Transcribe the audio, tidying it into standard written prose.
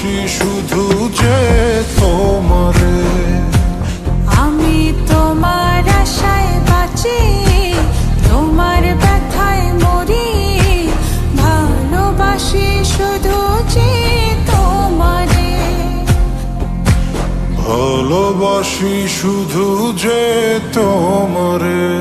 ভালোবাসি শুধু যে তোমারে। আমি তোমার আশায় বাঁচি, তোমার ব্যথায় মরি, ভালোবাসি শুধু যে তোমারে। ভালোবাসি শুধু যে তোমারে।